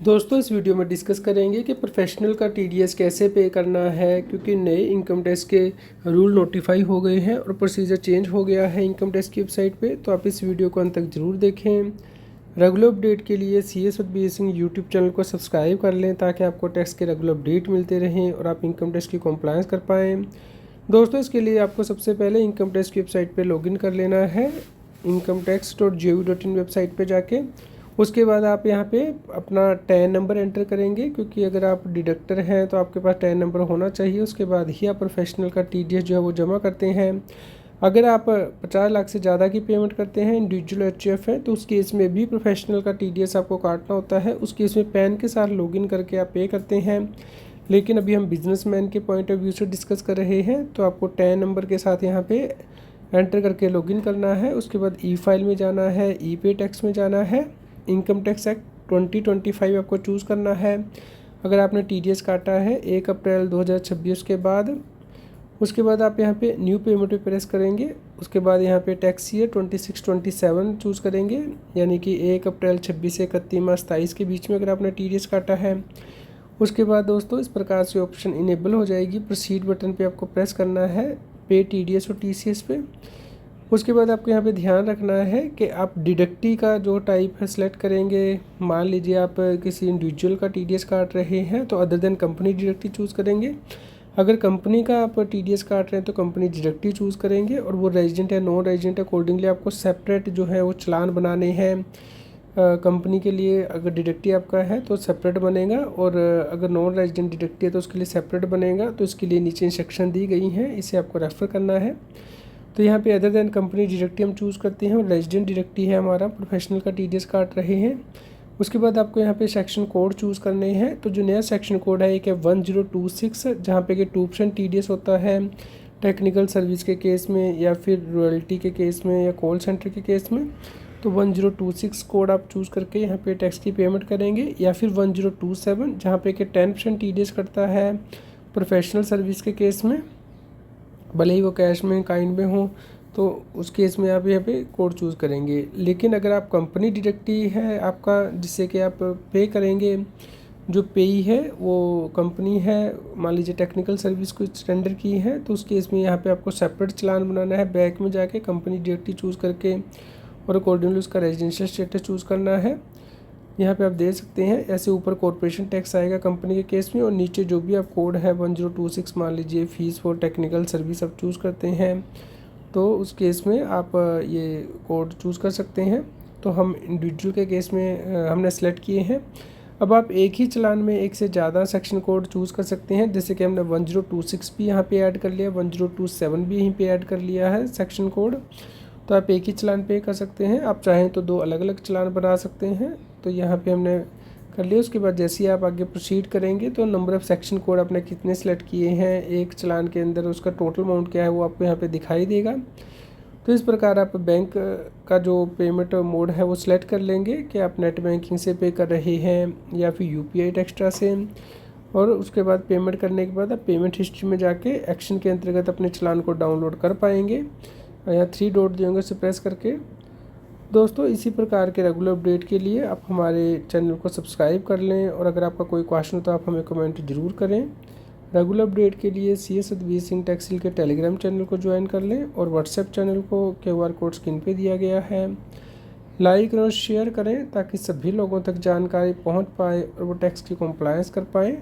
दोस्तों इस वीडियो में डिस्कस करेंगे कि प्रोफेशनल का टीडीएस कैसे पे करना है, क्योंकि नए इनकम टैक्स के रूल नोटिफाई हो गए हैं और प्रोसीजर चेंज हो गया है इनकम टैक्स की वेबसाइट पे। तो आप इस वीडियो को अंत तक ज़रूर देखें। रेगुलर अपडेट के लिए CS with BA Singh YouTube channel को सब्सक्राइब कर लें ताकि आपको टैक्स के रेगुलर अपडेट मिलते रहें और आप इनकम टैक्स की कॉम्प्लायंस कर पाएँ। दोस्तों इसके लिए आपको सबसे पहले इनकम टैक्स की वेबसाइट पर लॉगिन कर लेना है, incometax.gov.in वेबसाइट पर जाके। उसके बाद आप यहाँ पे अपना टैन नंबर एंटर करेंगे, क्योंकि अगर आप डिडक्टर हैं तो आपके पास टैन नंबर होना चाहिए। उसके बाद ही आप प्रोफेशनल का टीडीएस जो है वो जमा करते हैं। अगर आप 50 लाख से ज़्यादा की पेमेंट करते हैं, इंडिविजुअल HUF है, तो उस केस में भी प्रोफेशनल का टीडीएस आपको काटना होता है। उस केस में पैन के साथ लॉगिन करके आप पे करते हैं। लेकिन अभी हम बिजनेसमैन के पॉइंट ऑफ व्यू से डिस्कस कर रहे हैं, तो आपको टैन नंबर के साथ यहाँ पे एंटर करके लॉगिन करना है। उसके बाद ई फाइल में जाना है, ई पे टैक्स में जाना है, इनकम टैक्स एक्ट 2025 आपको चूज़ करना है। अगर आपने टीडीएस काटा है 1 अप्रैल 2026 के बाद, उसके बाद आप यहाँ पे न्यू पेमेंट पे प्रेस करेंगे। उसके बाद यहाँ पे टैक्स ईयर 26-27 चूज़ करेंगे, यानी कि 1 अप्रैल 26 से 31 मार्च 23 के बीच में अगर आपने टीडीएस काटा है। उसके बाद दोस्तों इस प्रकार से ऑप्शन इनेबल हो जाएगी। प्रोसीड बटन पे आपको प्रेस करना है, पे टीडीएस और TCS पे। उसके बाद आपको यहाँ पे ध्यान रखना है कि आप डिडक्टी का जो टाइप है सिलेक्ट करेंगे। मान लीजिए आप किसी इंडिविजुअल का टीडीएस काट रहे हैं तो other than company deductee choose करेंगे। अगर कंपनी का आप टीडीएस काट रहे हैं तो कंपनी डिडक्टी चूज़ करेंगे, और वो रेजिडेंट है नॉन रेजिडेंट अकॉर्डिंगली आपको सेपरेट जो है वो चालान बनाने हैं। कंपनी के लिए अगर डिडक्टी आपका है तो सेपरेट बनेगा, और अगर नॉन रेजिडेंट डिडक्टी है तो उसके लिए सेपरेट बनेगा। तो इसके लिए नीचे इंस्ट्रक्शन दी गई हैं, इसे आपको रेफ़र करना है। तो यहाँ पे अदर देन कंपनी डिडक्टी हम चूज़ करते हैं और रेजिडेंट डिडक्टी है हमारा, प्रोफेशनल का टीडीएस काट रहे हैं। उसके बाद आपको यहाँ पे सेक्शन कोड चूज़ करने हैं। तो जो नया सेक्शन कोड है एक है 1026, जहाँ पे कि 2% TDS होता है टेक्निकल सर्विस के केस में, या फिर रॉयल्टी के केस में, या कॉल सेंटर के केस में। तो 1026 कोड आप चूज़ करके यहाँ पे टैक्स की पेमेंट करेंगे, या फिर 1027 जहाँ पे कि 10% TDS करता है प्रोफेशनल सर्विस के केस में, भले ही वो कैश में काइंड में हो, तो उस केस में आप यहाँ पे कोड चूज़ करेंगे। लेकिन अगर आप कंपनी डिडक्टी है आपका, जिससे कि आप पे करेंगे, जो पेई है वो कंपनी है, मान लीजिए टेक्निकल सर्विस कुछ टेंडर की है, तो उस केस में यहाँ पे आपको सेपरेट चालान बनाना है। बैक में जाके कंपनी डिडक्टी चूज़ करके और अकॉर्डिंगली उसका रेजिडेंशियल स्टेटस चूज़ करना है। यहाँ पे आप दे सकते हैं, ऐसे ऊपर कॉर्पोरेशन टैक्स आएगा कंपनी के केस में, और नीचे जो भी आप कोड है 1026 मान लीजिए फीस फॉर टेक्निकल सर्विस आप चूज़ करते हैं, तो उस केस में आप ये कोड चूज़ कर सकते हैं। तो हम इंडिविजुअल के केस में हमने सेलेक्ट किए हैं। अब आप एक ही चालान में एक से ज़्यादा सेक्शन कोड चूज़ कर सकते हैं, जैसे कि हमने 1026 भी यहाँ पे ऐड कर लिया, 1027 भी यहीं पे ऐड कर लिया है सेक्शन कोड। तो आप एक ही चालान पे कर सकते हैं, आप चाहें तो 2 अलग अलग चालान बना सकते हैं। तो यहाँ पे हमने कर लिया। उसके बाद जैसे ही आप आगे प्रोसीड करेंगे तो नंबर ऑफ़ सेक्शन कोड आपने कितने सेलेक्ट किए हैं एक चालान के अंदर, उसका टोटल अमाउंट क्या है वो आपको यहाँ पे दिखाई देगा। तो इस प्रकार आप बैंक का जो पेमेंट मोड है वो सिलेक्ट कर लेंगे कि आप नेट बैंकिंग से पे कर रहे हैं या फिर UPI एक्स्ट्रा से। और उसके बाद पेमेंट करने के बाद आप पेमेंट हिस्ट्री में जाके एक्शन के अंतर्गत अपने चालान को डाउनलोड कर पाएंगे। यहाँ 3 डॉट दिए होंगे, उसे प्रेस करके। दोस्तों इसी प्रकार के रेगुलर अपडेट के लिए आप हमारे चैनल को सब्सक्राइब कर लें, और अगर आपका कोई क्वेश्चन हो तो आप हमें कमेंट ज़रूर करें। रेगुलर अपडेट के लिए CS with BA Singh tax के टेलीग्राम चैनल को ज्वाइन कर लें, और व्हाट्सएप चैनल को QR कोड स्क्रीन पे दिया गया है। लाइक और शेयर करें ताकि सभी लोगों तक जानकारी पहुंच पाए और वो टैक्स की कॉम्प्लायंस कर पाएँ।